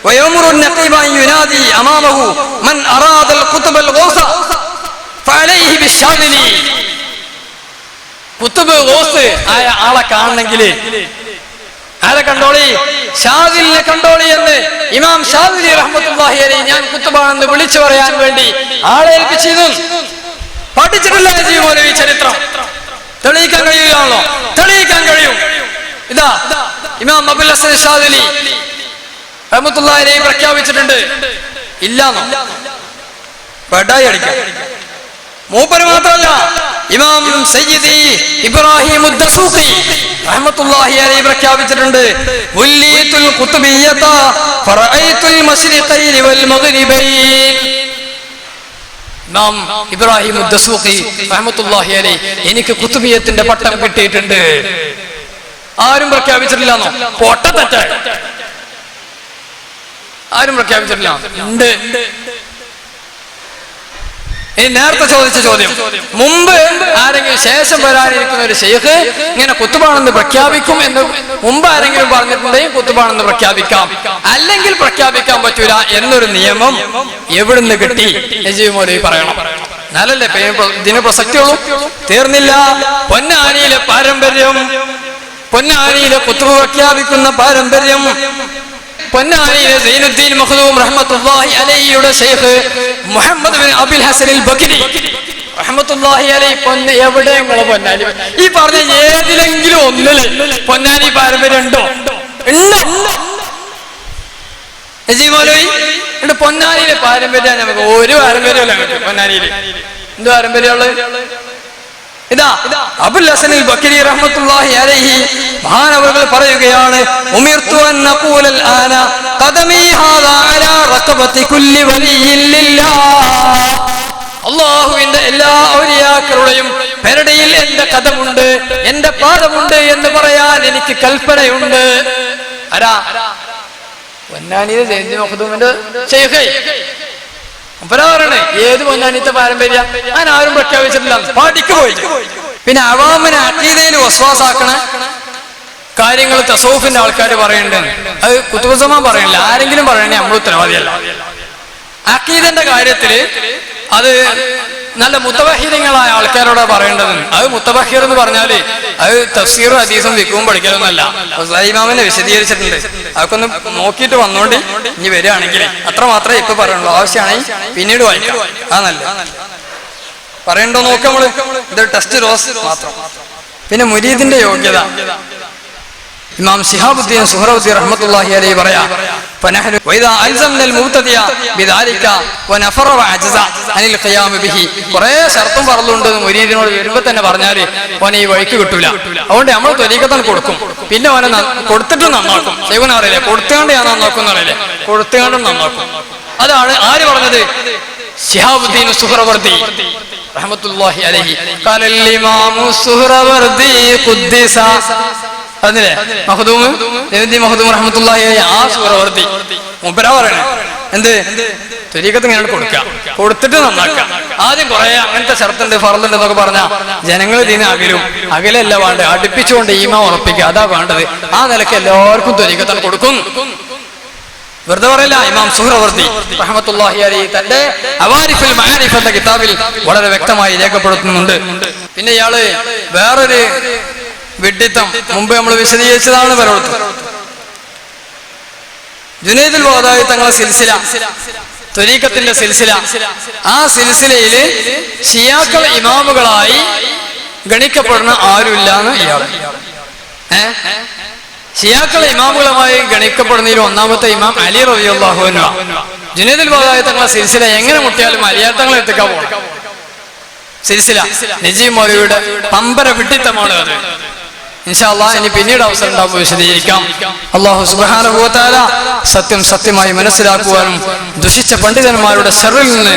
Speaker 1: വയമുറു അൻ-നഖീബ യുനാദി അമാമഹു മൻ അറാദ അൽ-ഖുത്ബ ഗൗസ ഫഅലൈഹി ബിശാദിലി. കുത്തുബ് ഗൗസ് ആയ ആളെ കാണണമെങ്കിൽ ആരെ കണ്ടോളി? ഷാദിലിനെ കണ്ടോളി എന്ന് ഇമാം ഷാദിലി റഹ്മത്തുള്ളാഹി അലൈഹി ഞാൻ കുത്തുബാണെന്ന് വിളിച്ചു പറയാൻ വേണ്ടി ആളെ ഏൽപ്പിച്ചിരുന്നു. പഠിച്ചിട്ടില്ല നജീബ് മൗലവി ചരിത്രം. തെളിയിക്കാൻ കഴിയുകയാണല്ലോ, തെളിയിക്കാൻ കഴിയും. ഇതാ ഇമാം അബുൽ ഹസൻ ഷാദിലി റഹ്മത്തുള്ളാഹി അലൈഹി പ്രഖ്യാപിച്ചിട്ടുണ്ട്. ഇല്ലാന്നോ? പെടായി അടിക്കാം. മൂപ്പര് മാത്രമല്ല, ഇമാം സയ്യിദി ഇബ്രാഹിം ഉദ്ദസൂഖി റഹ്മത്തുള്ളാഹി അലൈഹി പ്രഖ്യാപിച്ചിട്ടുണ്ട്, ഉല്ലീതുൽ ഖുത്ബിയ്യത ഫറഅയ്തുൽ മശ്രിഖൈനി വൽ മഗ്രിബൈൻ. ഇമാം ഇബ്രാഹിം ഉദ്ദസൂഖി റഹ്മത്തുള്ളാഹി അലൈഹി എനിക്ക് ഖുത്ബിയ്യത്തിന്റെ പട്ടം കിട്ടിയിട്ടുണ്ട്. ആരും പ്രഖ്യാപിച്ചിട്ടില്ലാന്നോ? പൊട്ടത്തെറ്റ്. ആരും പ്രഖ്യാപിച്ചിട്ടില്ല. ഉണ്ട് ഇനി നേരത്തെ ചോദിച്ച ചോദ്യം, മുമ്പ് ആരെങ്കിലും ശേഷം വരാനിരിക്കുന്ന ഒരു ശൈഖ് ഇങ്ങനെ കുത്തുബാണെന്ന് പ്രഖ്യാപിക്കും എന്ന് മുമ്പ് ആരെങ്കിലും പറഞ്ഞിട്ടുണ്ടെങ്കിൽ കുത്തുബാണെന്ന് പ്രഖ്യാപിക്കാം, അല്ലെങ്കിൽ പ്രഖ്യാപിക്കാൻ പറ്റൂല എന്നൊരു നിയമം എവിടുന്ന് കിട്ടി? നജീബ് മൗലവി പറയണം. എന്നാലല്ലേ ഇതിന് പ്രസക്തിയുള്ളൂ. തീർന്നില്ല. പൊന്നാനിയിലെ പാരമ്പര്യം, പൊന്നാനിയിലെ കുത്തുബ പ്രഖ്യാപിക്കുന്ന പാരമ്പര്യം, പൊന്നാനിയിലെ സൈനുദ്ദീൻ മഖ്ദൂം റഹ്മത്തുള്ളാഹി അലൈഹിയുടെ Sheikh Mohammed bin Abul Hasan അൽ ബക്രി റഹ്മത്തുള്ളാഹി അലൈഹി എവിടെയുള്ള പൊന്നാനി ഈ പറഞ്ഞ ഏതിലെങ്കിലും ഒന്നില് പൊന്നാനി പാരമ്പര്യം ഉണ്ടോ? നജീബ് മൗലവി പൊന്നാനിയിലെ പാരമ്പര്യം നമുക്ക് ഒരു പാരമ്പര്യമല്ല. പൊന്നാനിയില് എന്ത് പാരമ്പര്യമുള്ളത്? ഇതാ അബുൽ ഹസൻ അൽ ബക്രി റഹ്മത്തുള്ളാഹി അലൈഹി മഹാനവറുകൾ പറയുകയാണ്, ഉമിർതു അൻ നഖൂലൽ ആന ഖദമി ഹാദാ അലാ റഖബതി കുല്ലി വലിയ്യിൻ ലില്ലാഹ്. അല്ലാഹുവിന്റെ എല്ലാ ഔലിയാക്കളുടെയും പെരടിയിൽ എന്റെ കദമുണ്ട്, എന്റെ പാദമുണ്ട് എന്ന് പറയാൻ എനിക്ക് കൽപ്പനയുണ്ട്. ആരാ? പൊന്നാനിയിലെ സൈനുദ്ദീൻ മഖ്ദൂമിന്റെ ശൈഖ്. ഏത് പൊന്നാനിത്തെ പാരമ്പര്യം അങ്ങനെ ആരും പ്രഖ്യാപിച്ചിട്ടില്ല, പാടിക്ക് പോയി. പിന്നെ അവാമിനെ അഖീദയിൽ വസ്വാസാക്കണ കാര്യങ്ങൾ തസൗഫിന്റെ ആൾക്കാർ പറയുന്നുണ്ട്. അത് കുതുബുസ്സമാൻ പറയണില്ല, ആരെങ്കിലും പറയണേ നമ്മൾ ഉത്തരവാദിയല്ല. അഖീദന്റെ കാര്യത്തില് അത് നല്ല മുത്തവഹിദങ്ങളായ ആൾക്കാരോട് പറയേണ്ടത്. അത് മുത്തവഹിർ എന്ന് പറഞ്ഞാല് അത് തഫ്സീർ ഹദീസും ഫിഖ്ഹും പഠിക്കലൊന്നല്ല. ഇമാമിനെ വിശദീകരിച്ചിട്ടുണ്ട്. അതൊക്കെ ഒന്ന് നോക്കിയിട്ട് വന്നോണ്ട് ഇനി വരികയാണെങ്കിൽ അത്ര മാത്രമേ ഇപ്പൊ പറയുള്ളൂ. ആവശ്യമാണെങ്കിൽ പിന്നീട് വായിക്കാം. ആ നല്ല പറയണ്ടോ നോക്കാം നമ്മള്. ഇത് ടെസ്റ്റ് റോസ് മാത്രം. പിന്നെ മുരീദിന്റെ യോഗ്യത ഇമാം ശിഹാബുദ്ദീൻ സുഹ്റവി റഹ്മത്തുള്ളാഹി അലൈഹി പറയാ, ഫനഹ്നു വഇദാ അൽസംനൽ മുബ്തദിയ ബിദാലിക വനഫറ വഅജ്സ അനിൽ ഖിയാം ബിഹി. കുറേ ശർത്തും പറലുണ്ട് മുരീദിനോട് വരുമ്പോൾ തന്നെ പറഞ്ഞാല് ഓനെ ഈ വഴിക്ക് കിട്ടൂല. അതുകൊണ്ട് നമ്മൾ ത്വരീഖത്തൻ കൊടുക്കും, പിന്നെ ഓനെ കൊടുത്തിട്ട് നന്നാക്കും. ശൈഖുന അറിയില്ലേ, കൊടുത്തുകൊണ്ട് ഞാൻ നന്നാക്കും എന്നറിയില്ലേ, കൊടുത്തുകൊണ്ടും നന്നാക്കും. അതാണ് ആര് പറഞ്ഞത്? ശിഹാബുദ്ദീൻ സുഹ്റവർദി റഹ്മത്തുള്ളാഹി അലൈഹി. ഖാലൽ ഇമാമു സുഹ്റവർദി ഖുദ്ദിസ. അതില്ലേ മഖ്ദൂം മഖ്ദൂം റഹ്മത്തുള്ളാഹി അലൈഹി ആ സുഹ്റവർദി മുബരാ പറയണേ. എന്ത് ത്വരീഖത്ത് ഇങ്ങനെ കൊടുക്കുക, കൊടുത്തിട്ട് നന്നാക്കുക. ആദ്യം കുറെ അങ്ങനത്തെ ഷർത്തുണ്ട് ഫർളുണ്ട് എന്നൊക്കെ പറഞ്ഞാൽ ജനങ്ങൾ ഇതിനെ അകലല്ല വേണ്ടത്, അടുപ്പിച്ചുകൊണ്ട് ഈമാൻ ഉറപ്പിക്കുക, അതാ വേണ്ടത്. ആ നിലയ്ക്ക് എല്ലാവർക്കും ത്വരീഖത്ത് കൊടുക്കും. വെറുതെ പറയില്ല. ഇമാം സുഹ്റവർദി റഹ്മത്തുള്ളാഹി അലൈഹി തന്റെ അവാരിഫുൽ മആരിഫ് എന്ന കിതാബിൽ വളരെ വ്യക്തമായി രേഖപ്പെടുത്തുന്നുണ്ട്. പിന്നെ ഇയാള് വേറൊരു വിഡ്ഢിത്തം മുമ്പ് നമ്മൾ വിശദീകരിച്ചതാണ് പലയിടത്തും. ജുനൈദുൽ ബഗ്ദാദി തങ്ങളെ സിൽസില, ത്വരീഖത്തിന്റെ സിൽസില, ആ സിൽസിലയില് ഷിയാക്കൾ ഇമാമുകളായി ഗണിക്കപ്പെടുന്ന ആരുമില്ലാന്ന് ഇയാൾ. ഷിയാക്കളെ ഇമാമുകളുമായി ഗണിക്കപ്പെടുന്നതിൽ ഒന്നാമത്തെ ഇമാം അലി റളിയല്ലാഹു അൻഹു. ജുനൈദുൽ ബഗ്ദാദി തങ്ങളെ സിൽസില എങ്ങനെ മുട്ടിയാലും അലിയാർ തങ്ങളെ എത്തിക്കാൻ പോകണം. സിൽസില നജീബ് മൗലവിയുടെ പമ്പര വിഡ്ഢിത്തമാണ് അത്. ഇൻഷാ അല്ലാഹ് ഇനി പിന്നീട് അവസരം ഉണ്ടാകുമ്പോൾ വിശദീകരിക്കാം. അല്ലാഹു സുബ്ഹാനഹു വ തആല സത്യം സത്യമായി മനസ്സിലാക്കുവാനും ദുഷിച്ച പണ്ഡിതന്മാരുടെ ശർറിൽ നിന്ന്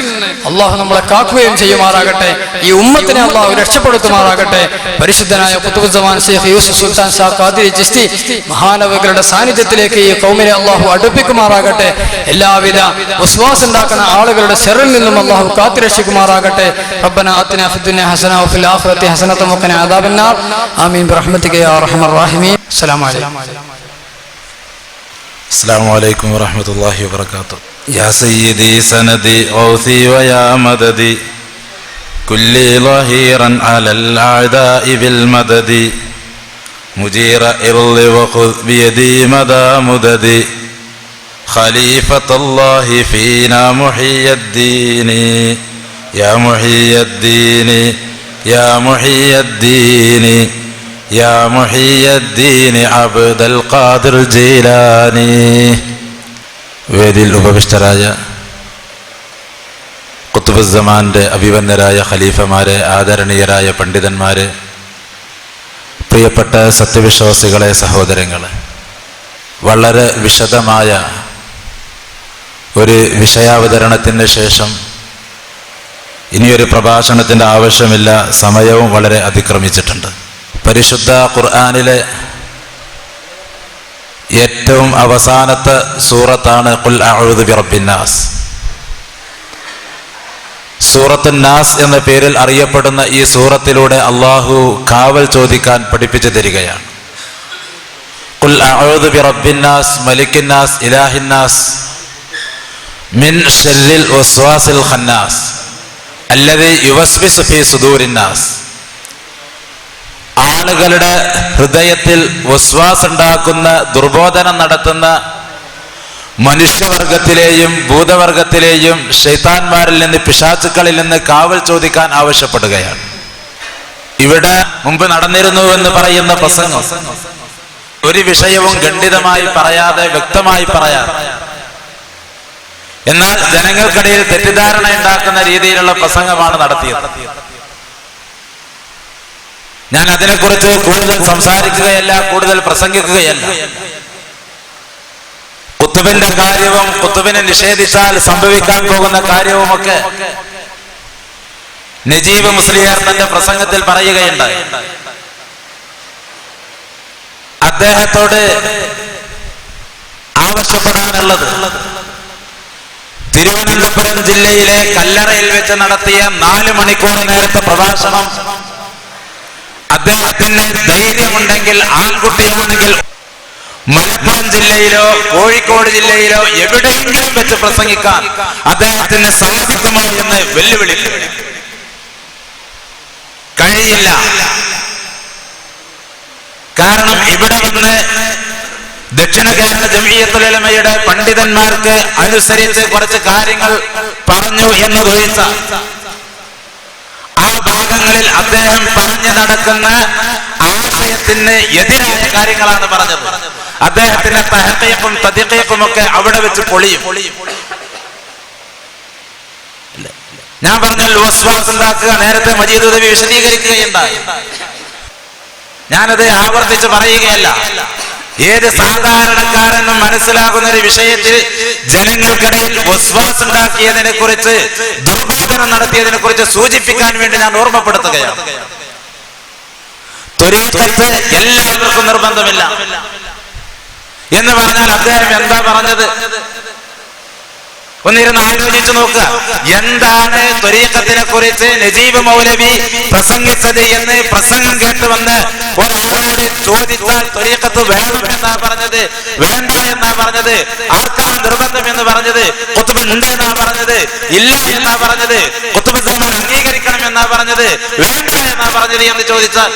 Speaker 1: അല്ലാഹു നമ്മളെ കാക്കുകയും ചെയ്യുമാറാകട്ടെ. ഈ ഉമ്മത്തിനെ അല്ലാഹു രക്ഷപ്പെടുത്തുമാറാകട്ടെ. പരിശുദ്ധനായ ഖുത്ബുസ്സമാൻ ശൈഖ് യൂസുഫ് സുൽത്താൻ ഷാ ഖാദിരി ചിശ്തി മഹാനവകളുടെ സാന്നിധ്യത്തിലേക്ക് ഈ ഖൗമിനെ അല്ലാഹു അടുപ്പിക്കുമാറാകട്ടെ. എല്ലാവിധ വസ്വാസ് ഉണ്ടാക്കുന്ന ആളുകളുടെ ശർറിൽ നിന്നും അല്ലാഹു കാത്തുരക്ഷിക്കുമാറാകട്ടെ. റബ്ബനാ ആതിനാ ഫിദ്ദുനിയ ഹസന വഫിൽ ആഖിറതി ഹസനത വഖിനാ അദാബന്നാർ. ആമീൻ ബിറഹ്മതിക യാ അർഹമർ റഹീമീൻ. അസ്സലാമു അലൈക്കും.
Speaker 2: السلام عليكم ورحمة الله وبركاته. يا سيدي سندي غوثي ويا مددي كلي ظهيرا على الأعداء بالمدد مجير إرض وخذ بيدي مدى مددي خليفة الله فينا محيي الدين يا محيي الدين يا محيي الدين يا محيي الدين عبد القادر الجيلاني. വേദിയിൽ ഉപവിഷ്ടരായ ഖുത്ബുസ്സമാന്റെ അഭിവന്ദരായ ഖലീഫമാരെ, ആദരണീയരായ പണ്ഡിതന്മാരെ, പ്രിയപ്പെട്ട സത്യവിശ്വാസികളെ, സഹോദരങ്ങളെ, വളരെ വിശദമായ ഒരു വിഷയാവതരണത്തിന് ശേഷം ഇനിയൊരു പ്രഭാഷണത്തിൻ്റെ ആവശ്യമില്ല. സമയവും വളരെ അതിക്രമിച്ചിട്ടുണ്ട്. പരിശുദ്ധ ഖുർആനിലെ ഏറ്റവും അവസാനത്തെ സൂറത്താണ് ഖുൽ അഊദു ബിറബ്ബിന്നാസ്. സൂറത്തുൻ നാസ് എന്ന പേരിൽ അറിയപ്പെടുന്ന ഈ സൂറത്തിലൂടെ അള്ളാഹു കാവൽ ചോദിക്കാൻ പഠിപ്പിച്ചു തരികയാണ്. ഖുൽ അഊദു ബിറബ്ബിന്നാസ് മലിക്കിന്നാസ് ഇലാഹിന്നാസ് മിൻ ശർരിൽ വസ്വാസിൽ ഖന്നാസ് അല്ലദീ യുവസ്വിസു ഫീ സുദൂരിന്നാസ്. ആളുകളുടെ ഹൃദയത്തിൽ വസ്വാസ് ഉണ്ടാക്കുന്ന, ദുർബോധനം നടത്തുന്ന മനുഷ്യവർഗത്തിലെയും ഭൂതവർഗത്തിലെയും ശൈത്താന്മാരിൽ നിന്ന്, പിശാചുക്കളിൽ നിന്ന് കാവൽ ചോദിക്കാൻ ആവശ്യപ്പെടുകയാണ്. ഇവിടെ മുമ്പ് നടന്നിരുന്നു എന്ന് പറയുന്ന പ്രസംഗം ഒരു വിഷയവും ഖണ്ഡിതമായി പറയാതെ, വ്യക്തമായി പറയാതെ, എന്നാൽ ജനങ്ങൾക്കിടയിൽ തെറ്റിദ്ധാരണ ഉണ്ടാക്കുന്ന രീതിയിലുള്ള പ്രസംഗമാണ് നടത്തിയത്. ഞാൻ അതിനെക്കുറിച്ച് കൂടുതൽ സംസാരിക്കുകയല്ല, കൂടുതൽ പ്രസംഗിക്കുകയല്ല. ഖുതുബിന്റെ കാര്യവും ഖുതുബിനെ നിഷേധിച്ചാൽ സംഭവിക്കാൻ പോകുന്ന കാര്യവുമൊക്കെ നജീബ് മുസ്ലിയാർ തന്റെ പ്രസംഗത്തിൽ പറയുകയുണ്ടായി. അദ്ദേഹത്തോട് ആവശ്യപ്പെടാനുള്ളത് തിരുവനന്തപുരം ജില്ലയിലെ കല്ലറയിൽ വെച്ച് നടത്തിയ 4 മണിക്കൂർ നേരത്തെ പ്രഭാഷണം അദ്ദേഹത്തിന് ധൈര്യമുണ്ടെങ്കിൽ, ആൺകുട്ടിയാണെങ്കിൽ മലപ്പുറം ജില്ലയിലോ കോഴിക്കോട് ജില്ലയിലോ എവിടെയെങ്കിലും വെച്ച് പ്രസംഗിക്കാൻ അദ്ദേഹത്തിന് സാധിക്കുമോ എന്ന് വെല്ലുവിളിച്ചു. കഴിയില്ല. കാരണം ഇവിടെ വന്ന് ദക്ഷിണ കേരള ജംഇയ്യത്തുൽ ഉലമയുടെ പണ്ഡിതന്മാർക്ക് അനുസരിച്ച് കുറച്ച് കാര്യങ്ങൾ പറഞ്ഞു എന്നതൊഴിച്ച ആ ഭാഗങ്ങളിൽ അദ്ദേഹം പറഞ്ഞു നടക്കുന്ന ആശയത്തിന് എതിരായ കാര്യങ്ങളാണ് പറഞ്ഞത്. അദ്ദേഹത്തിന്റെ തഹഖീഖും തദ്ഖീഖും ഒക്കെ അവിടെ വെച്ച് പൊളിയും. ഞാൻ പറഞ്ഞാൽ വസ്വാസ് ഉണ്ടാക്കുക, നേരത്തെ മജീദ് ഉദവി വിശദീകരിക്കുകയുണ്ടായി. ഞാനത് ആവർത്തിച്ച് പറയുകയല്ല. ഏത് സാധാരണക്കാരനും മനസ്സിലാകുന്ന ഒരു വിഷയത്തിൽ ജനങ്ങൾക്കിടയിൽ വസ്വാസ് ഉണ്ടാക്കിയതിനെ കുറിച്ച്, ദുർബോധനം നടത്തിയതിനെ കുറിച്ച് സൂചിപ്പിക്കാൻ വേണ്ടി ഞാൻ ഓർമ്മപ്പെടുത്തുകയാണ്. ത്വരീഖത്ത് എല്ലാവർക്കും നിർബന്ധമില്ല എന്ന് പറഞ്ഞാൽ അദ്ദേഹം എന്താ പറഞ്ഞത്? ഒന്നിരുന്ന് ആലോചിച്ചു നോക്കുക. എന്താണ് ത്വരീഖത്തിനെ കുറിച്ച് നജീബ് മൗലവി പ്രസംഗിച്ചത് എന്ന് പ്രസംഗം കേട്ട് വന്ന് ഒരാളോട് ചോദിച്ചാൽ ത്വരീഖത്ത് വേണം എന്നാ പറഞ്ഞത്, വേണ്ട എന്നാ പറഞ്ഞത്, ആർക്കാണ് നിർബന്ധം എന്ന് പറഞ്ഞത്, ഖുത്ബ് ഉണ്ട് എന്നാ പറഞ്ഞത്, ഇല്ല എന്നാ പറഞ്ഞത്, ഖുത്ബ് സമാൻ അംഗീകരിക്കണം എന്നാ പറഞ്ഞത്, വേണ്ട എന്നാ പറഞ്ഞത് എന്ന് ചോദിച്ചാൽ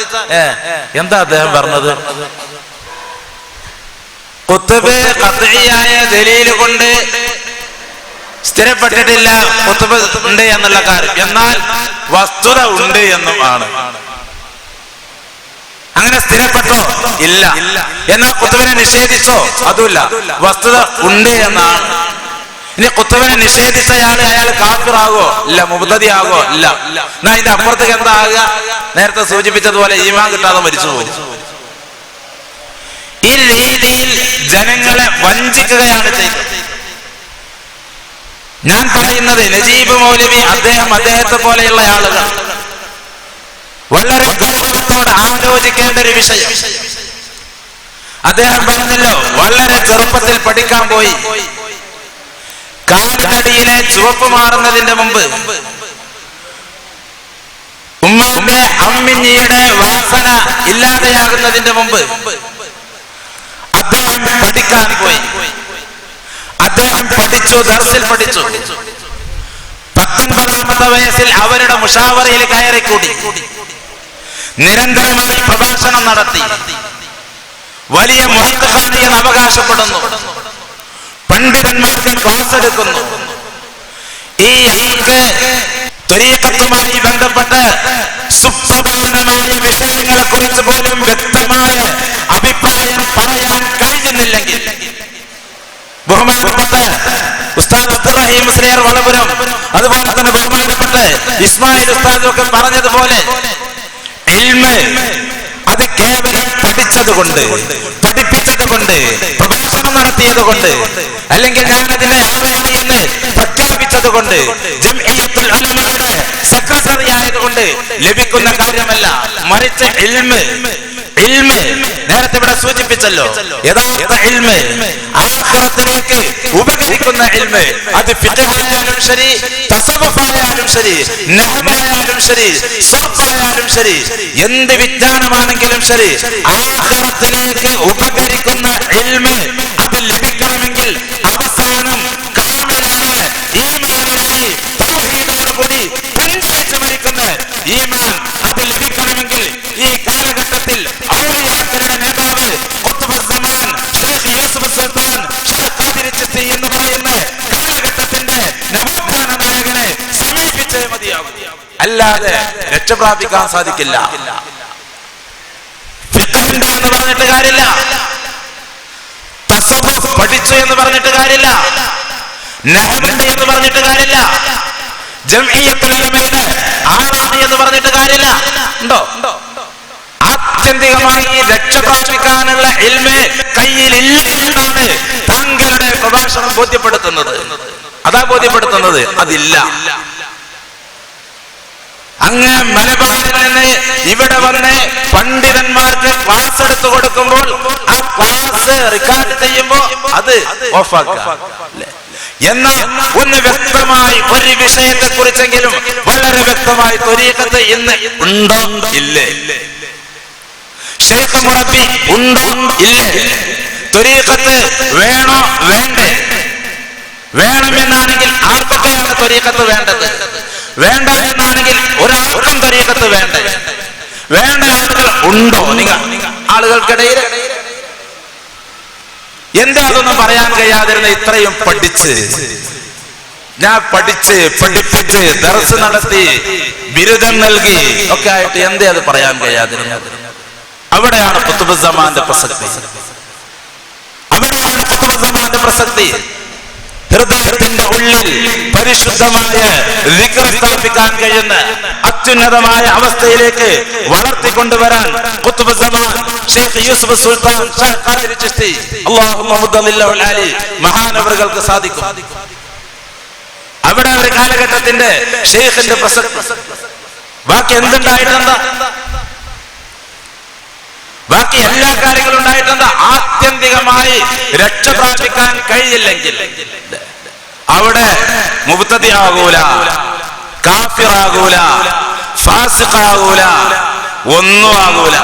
Speaker 2: എന്താ അദ്ദേഹം പറഞ്ഞത്? ഖുത്ബ് ഖത്ഇയായ ദലീൽ കൊണ്ട് സ്ഥിരപ്പെട്ടിട്ടില്ല ഖുത്ബ് ഉണ്ട് എന്നുള്ള കാര്യം, എന്നാൽ വസ്തുത ഉണ്ട് എന്നും ആണ്. അങ്ങനെ സ്ഥിരപ്പെട്ടോ? ഇല്ല. എന്നാൽ ഖുത്ബിനെ നിഷേധിച്ചോ? അതുമില്ല. വസ്തുത ഉണ്ട് എന്നാണ്. ഇനി ഖുത്ബിനെ നിഷേധിച്ചയാൾ അയാൾ കാഫിറാകോ? ഇല്ല. മുബ്തദി ആകോ? ഇല്ല. എന്നാ ഇതിന്റെ അപ്പുറത്തേക്ക് എന്താ ആകുക? നേരത്തെ സൂചിപ്പിച്ചതുപോലെ ഈമാൻ കിട്ടാതെ മരിച്ചു പോകും. ഈ രീതിയിൽ ജനങ്ങളെ വഞ്ചിക്കുകയാണ് ചെയ്തത്. ഞാൻ പറയുന്നത് നജീബ് മൗലവി, അദ്ദേഹത്തെ പോലെയുള്ള ആളുകൾ വളരെ ഗൗരവത്തോടെ ആലോചിക്കേണ്ട ഒരു വിഷയം. അദ്ദേഹം പറഞ്ഞല്ലോ, വളരെ ചെറുപ്പത്തിൽ പഠിക്കാൻ പോയി. കാലിനടിയിലെ ചുവപ്പ് മാറുന്നതിന്റെ മുമ്പ്, ഉമ്മാന്റെ അമ്മിഞ്ഞിയുടെ വാസന ഇല്ലാതെയാകുന്നതിന്റെ മുമ്പ് അദ്ദേഹം പഠിക്കാൻ പോയി. അദ്ദേഹം പഠിച്ചു, ദർസിൽ പഠിച്ചു. 19ാമത്തെ വയസ്സിൽ അവരുടെ മുഷാവറയിൽ കയറിക്കൂടി. നിരന്തരമായി പ്രഭാഷണം നടത്തി. വലിയ മുഹദ്ദിഖാണ് എന്ന് അവകാശപ്പെടുന്നു. പണ്ഡിതന്മാർക്ക് ക്ലാസ് എടുക്കുന്നു. ഈ ആൾക്ക് ത്വരീഖത്തുമായി ബന്ധപ്പെട്ട് സുപ്രധാനമായ വിഷയങ്ങളെ കുറിച്ച് പോലും വ്യക്തമായ അഭിപ്രായം പറയാൻ കഴിഞ്ഞിരുന്നില്ലെങ്കിൽ, ബഹുമാനപ്പെട്ട ഉസ്താദ് അബ്ദുറഹീം മുസ്ലിയാർ വളപുരം, അതുപോലെ തന്നെ ബഹുമാനപ്പെട്ട ഇസ്മായിൽ ഉസ്താദ് ഒക്കെ പറഞ്ഞതുപോലെ, ഇൽമ് അത് കേവലം പഠിച്ചതുകൊണ്ട്, പഠിപ്പിച്ചതുകൊണ്ട്, പ്രഭാഷണം നടത്തിയതുകൊണ്ട്, അല്ലെങ്കിൽ ഞാൻ അതിന്റെ ആളാണ് എന്ന് പ്രഖ്യാപിച്ചതുകൊണ്ട്, ജംഇയ്യത്തുൽ ഉലമയുടെ സെക്രട്ടറി ആയതുകൊണ്ട് ലഭിക്കുന്ന കാര്യമല്ല. മറിച്ച് ഇൽമ് ഇൽമ് നേരത്തെ ഇവിടെ സൂചിപ്പിച്ചല്ലോ, യഥാർത്ഥ ഇൽമ് ആഖിറത്തിലേക്ക് ഉപകരിക്കുന്ന ഇൽമ്, അത് ഫിഖ്ഹായാലും ശരി, തസവ്വുഫായാലും ശരി, നഹ്വായാലും ശരി, സർഫായാലും ശരി, എന്ത് വിജ്ഞാനമാണെങ്കിലും ശരി, ആഖിറത്തിലേക്ക് ഉപകരിക്കുന്ന ഇൽമ് അത് ലഭിക്കണമെങ്കിൽ അവസാനം കാമിലായ ഈമാനിലായി തൗഹീദോടുകൂടി പുഞ്ചിരിച്ചു മരിക്കുന്ന ഈമാൻ അത് ലഭിക്കണമെങ്കിൽ ഈ കാലഘട്ടത്തിൽ ഔലിയാക്കളുടെ നേതാവ് ഖുത്ബുസ്സമാൻ ശൈഖ് യൂസുഫ് സുൽത്താൻ ഷാഹ് ഖാദിർ ചിസ്തി എന്ന് പറയുന്ന കാലഘട്ടത്തിന്റെ നവോത്ഥാന നായകനെ സമീപിച്ചേ മതിയാകും, അല്ലാതെ രക്ഷപ്രാപിക്കാൻ സാധിക്കില്ല. ഫിഖ്ഹിന്റെ എന്ന് പറഞ്ഞിട്ട് കാര്യമില്ല, തസവ്വുഫ് പഠിച്ചു എന്ന് പറഞ്ഞിട്ട് കാര്യമില്ല, നഹ്വുണ്ട് എന്ന് പറഞ്ഞിട്ട് കാര്യമില്ല, ജംഇയ്യത്തുൽ ഉലമയുടെ ആളാണ് എന്ന് പറഞ്ഞിട്ട് കാര്യമില്ല. ഉണ്ടോ? ആത്യന്തികമായി രക്ഷപ്രാപിക്കാനുള്ള ഇൽമ് കയ്യിലില്ല എന്നാണ് താങ്കളുടെ പ്രഭാഷണം ബോധ്യപ്പെടുത്തുന്നത്. അതാ ബോധ്യപ്പെടുത്തുന്നത്, അതില്ല. അങ്ങ് മലബാറിൽ നിന്ന് ഇവിടെ വന്ന് പണ്ഡിതന്മാർക്ക് ക്ലാസ് എടുത്തു കൊടുക്കുമ്പോൾ ആ ക്ലാസ് റെക്കോർഡ് ചെയ്യുമ്പോൾ അത് ഓഫാക്കുക. എന്നാൽ ഒന്ന് വ്യക്തമായി ഒരു വിഷയത്തെ കുറിച്ചെങ്കിലും വളരെ വ്യക്തമായി ത്വരീഖത്ത് ഇന്ന് ഉണ്ടോ ഇല്ലേ, ശൈഖ് മുറബ്ബി ഉണ്ടോ ഇല്ലേ, ത്വരീഖത്ത് വേണോ വേണ്ടേ, വേണമെന്നാണെങ്കിൽ ആർക്കൊക്കെയാണ് ത്വരീഖത്ത് വേണ്ടത്, വേണ്ട എന്നാണെങ്കിൽ ഒരാൾക്കും ത്വരീഖത്ത് വേണ്ടേ, വേണ്ട ആളുകൾ ഉണ്ടോ നിങ്ങൾ ആളുകൾക്കിടയിൽ? എന്താ അതൊന്നും പറയാൻ കഴിയാതിരുന്ന? ഇത്രയും പഠിച്ച് ഞാൻ പഠിച്ച് പഠിപ്പിച്ച് ദർസ് നടത്തി ബിരുദം നൽകി ഒക്കെ ആയിട്ട് എന്തേ അത് പറയാൻ കഴിയാതിരുന്നത്? അവിടെയാണ് ഖുത്ബുസ്സമാന്റെ പ്രസക്തി, അവിടെയാണ് ഖുത്ബുസ്സമാന്റെ പ്രസക്തി. ഹൃദയത്തിന്റെ ഉള്ളിൽ പരിശുദ്ധമായ ദിക്ർ സ്ഥാപിക്കാൻ കഴിയുന്ന അത്യുന്നതമായ അവസ്ഥയിലേക്ക് വളർത്തിക്കൊണ്ടുവരാൻ ഖുത്ബുസ്സമാൻ ശൈഖ് യൂസുഫ് സുൽത്താൻ ഷാഹ് ഖാദിർ ചിസ്തി അല്ലാഹുമ്മ മുദ്ദലില്ലഹുൽ അലി മഹാനവറുകൾക്ക് സാധിക്കും. അവിടെ ഒരു കാലഘട്ടത്തിന്റെ ശൈഖിന്റെ പ്രസക്തി. ബാക്കി എന്തുണ്ടായിട്ടെന്താ? ബാക്കി എല്ലാ കാര്യങ്ങളും ഉണ്ടായിട്ടെന്താ? ആത്യന്തികമായി രക്ഷ പ്രാപിക്കാൻ കഴിയില്ലെങ്കിൽ അവിടെ മുബ്തദി ആകൂല, കാഫിറാകൂല, ഫാസിഖാകൂല, ഒന്നും ആകൂല.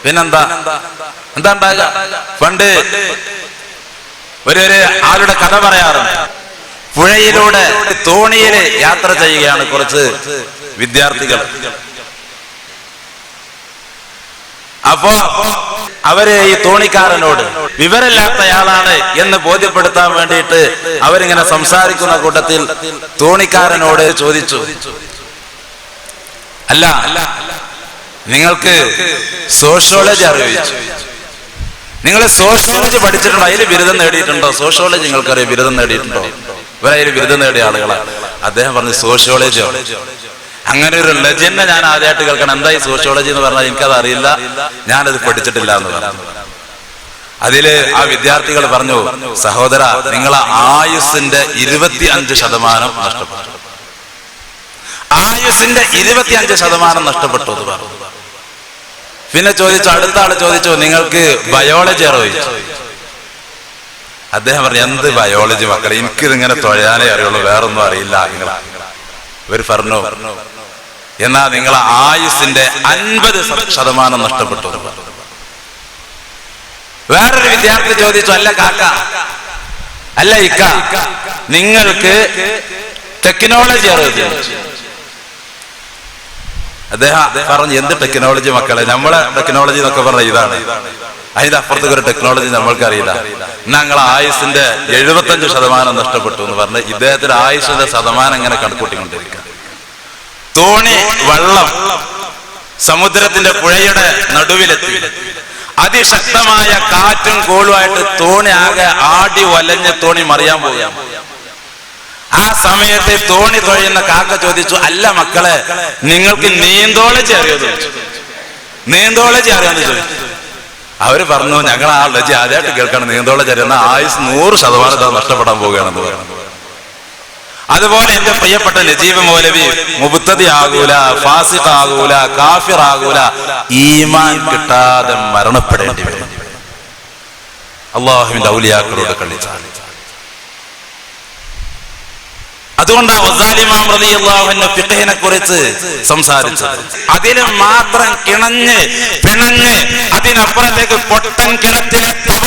Speaker 2: പിന്നെന്താ എന്താ ഉണ്ടാകുക? പണ്ട് ഒരു ആളുടെ കഥ പറയാറുണ്ട്. പുഴയിലൂടെ തോണിയിൽ യാത്ര ചെയ്യുകയാണ് കുറച്ച് വിദ്യാർത്ഥികൾ. അപ്പോ അവര് ഈ തോണിക്കാരനോട് വിവരമില്ലാത്തയാളാണ് എന്ന് ബോധ്യപ്പെടുത്താൻ വേണ്ടിയിട്ട് അവരിങ്ങനെ സംസാരിക്കുന്ന കൂട്ടത്തിൽ തോണിക്കാരനോട് ചോദിച്ചു, അല്ല നിങ്ങൾക്ക് സോഷ്യോളജി അറിയിച്ചു, നിങ്ങൾ സോഷ്യോളജി പഠിച്ചിട്ടുണ്ടോ? അതിൽ ബിരുദം നേടിയിട്ടുണ്ടോ? സോഷ്യോളജി നിങ്ങൾക്കറിയാം, ബിരുദം നേടിയിട്ടുണ്ടോ? ഇവരതിൽ ബിരുദം നേടിയ ആളുകളാണ്. അദ്ദേഹം പറഞ്ഞു സോഷ്യോളജിയോ? അങ്ങനെ ഒരു ലെജൻഡ് ഞാൻ ആദ്യമായിട്ട് കേൾക്കണം. എന്താ ഈ സോഷ്യോളജി എന്ന് പറഞ്ഞാൽ? എനിക്കത് അറിയില്ല, ഞാനത് പഠിച്ചിട്ടില്ല എന്ന് പറഞ്ഞു. അതില് ആ വിദ്യാർത്ഥികൾ പറഞ്ഞു, സഹോദര, നിങ്ങളെ ആയുസ്സിന്റെ 25% നഷ്ടപ്പെട്ടു, ആയുസ്സിന്റെ 25% നഷ്ടപ്പെട്ടു എന്ന് പറഞ്ഞു. പിന്നെ ചോദിച്ചു, അടുത്ത ആള് ചോദിച്ചു, നിങ്ങൾക്ക് ബയോളജി അറിയിച്ചു? അദ്ദേഹം പറഞ്ഞു, എന്ത് ബയോളജി മക്കളെ, എനിക്കിതിങ്ങനെ തൊഴയാനേ അറിയുള്ളൂ, വേറൊന്നും അറിയില്ല. ഇവർ പറഞ്ഞു, എന്നാ നിങ്ങളെ ആയുസ്സിന്റെ 50% നഷ്ടപ്പെട്ടു. വേറൊരു വിദ്യാർത്ഥി ചോദിച്ചു, അല്ല കാക്ക, അല്ല ഇക്ക, നിങ്ങൾക്ക് ടെക്നോളജി അറിയിച്ചു? അദ്ദേഹം പറഞ്ഞു, എന്ത് ടെക്നോളജി മക്കളെ, നമ്മളെ ടെക്നോളജി എന്നൊക്കെ പറഞ്ഞ ഇതാണ്, അതിന്റെ അപ്പുറത്തേക്ക് ഒരു ടെക്നോളജി നമ്മൾക്കറിയില്ല. ഞങ്ങളെ ആയുസിന്റെ 75% നഷ്ടപ്പെട്ടു എന്ന് പറഞ്ഞ് ഇദ്ദേഹത്തിന്റെ ആയുസിന്റെ ശതമാനം ഇങ്ങനെ കണക്കൂട്ടിക്കൊണ്ടിരിക്കുക. തോണി വള്ളം സമുദ്രത്തിന്റെ പുഴയുടെ നടുവിലെത്തി. അതിശക്തമായ കാറ്റും കോളുമായിട്ട് തോണി ആകെ ആടി വലഞ്ഞ് തോണി മറിയാൻ പോവുകയാണ്. ആ സമയത്ത് തോണി തൊഴിയുന്ന കാക്ക ചോദിച്ചു, അല്ല മക്കളെ, നിങ്ങൾക്ക് നീന്തോളജി അറിയാതെ? നീന്തോളജി അറിയാന്ന് ചോദിച്ചു. അവര് പറഞ്ഞു, ഞങ്ങൾ ആ ലജി ആദ്യമായിട്ട് കേൾക്കണം, നീന്തോളജി അറിയുന്ന ആയുസ് 100% നഷ്ടപ്പെടാൻ പോവുകയാണെന്ന് പറഞ്ഞു. അതുപോലെ എന്റെ പ്രിയപ്പെട്ട നജീബ് മൗലവി മുബ്തദി ആകൂല, ഫാസിഖ് ആകൂല, കാഫിർ ആകൂല, ഈമാൻ കിട്ടാതെ മരണപ്പെടേണ്ടി വരും അള്ളാഹുവിന്റെ ഔലിയാക്കളോട് കളിച്ചാണ്. അതുകൊണ്ടാണ് ഗസാലി ഇമാം റളിയല്ലാഹു അൻഹു ഫിഖഹിനെ കുറിച്ച് സംസാരിച്ചത്. അതിന് മാത്രം കിണഞ്ഞ് പിണഞ്ഞ് അതിനപ്പുറത്തേക്ക് പൊട്ടൻ കിണറ്റിലെ